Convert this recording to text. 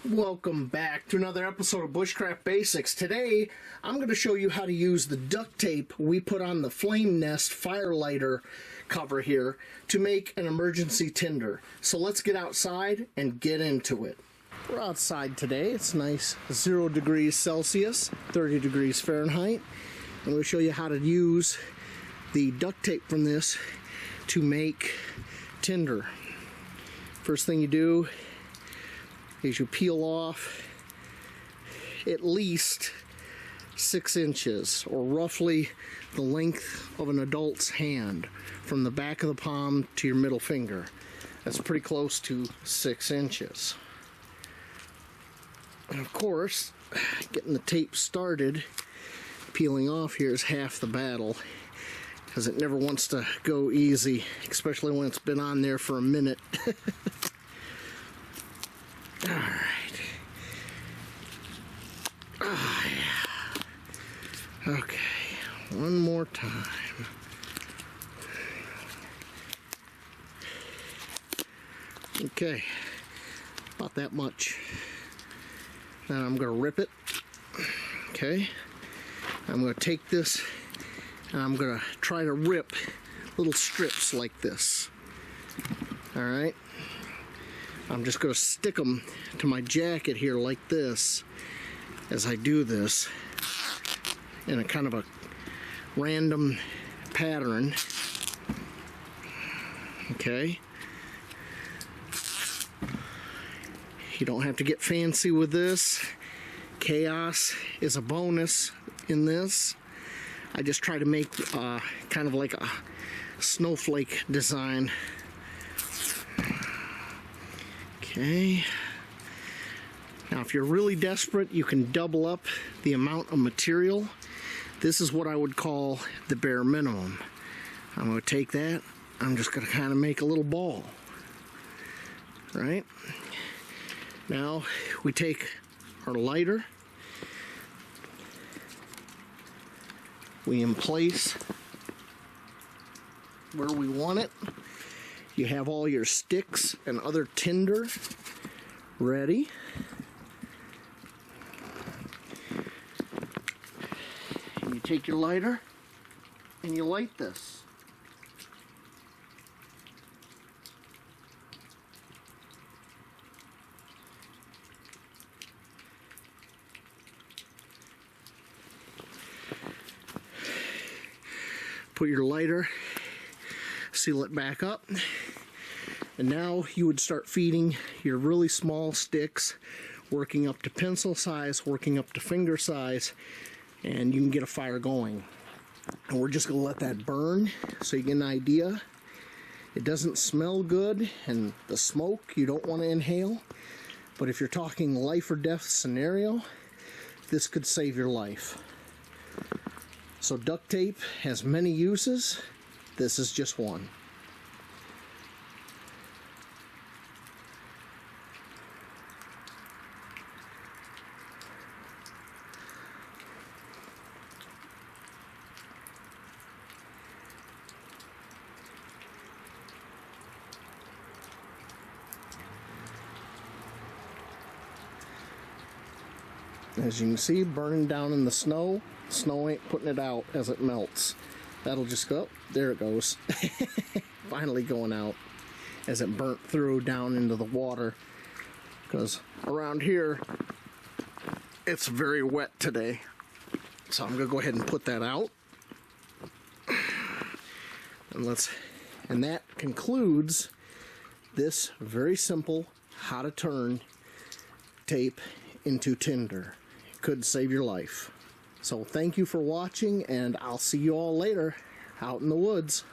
Welcome back to another episode of Bushcraft Basics. Today, I'm going to show you how to use the duct tape we put on the flame nest fire lighter cover here to make an emergency tinder. So let's get outside and get into it. We're outside today. It's nice 0 degrees Celsius, 30 degrees Fahrenheit. I'm going to show you how to use the duct tape from this to make tinder. First thing you do is you peel off at least 6 inches, or roughly the length of an adult's hand, from the back of the palm to your middle finger. That's pretty close to 6 inches. And of course, getting the tape started, peeling off here is half the battle, because it never wants to go easy, especially when it's been on there for a minute. Alright. Oh, yeah. Okay. One more time. Okay. About that much. Now I'm going to rip it. Okay. I'm going to take this and I'm going to try to rip little strips like this. Alright. I'm just going to stick them to my jacket here like this as I do this in a kind of a random pattern. Okay. You don't have to get fancy with this. Chaos is a bonus in this. I just try to make kind of like a snowflake design. Okay. Now if you're really desperate, you can double up the amount of material. This is what I would call the bare minimum. I'm going to take that, I'm just going to kind of make a little ball. Right? Now we take our lighter, we emplace where we want it. You have all your sticks and other tinder ready. And you take your lighter and you light this. Put your lighter, seal it back up, and now you would start feeding your really small sticks, working up to pencil size, working up to finger size, and you can get a fire going. And we're just going to let that burn so you get an idea. It doesn't smell good, and the smoke you don't want to inhale, but if you're talking life or death scenario, this could save your life. So duct tape has many uses. This is just one. As you can see, burning down in the snow. Snow ain't putting it out as it melts. That'll just go, there it goes. Finally going out as it burnt through down into the water. Because around here, it's very wet today. So I'm going to go ahead and put that out. And that concludes this very simple how to turn tape into tinder. It could save your life. So thank you for watching, and I'll see you all later out in the woods.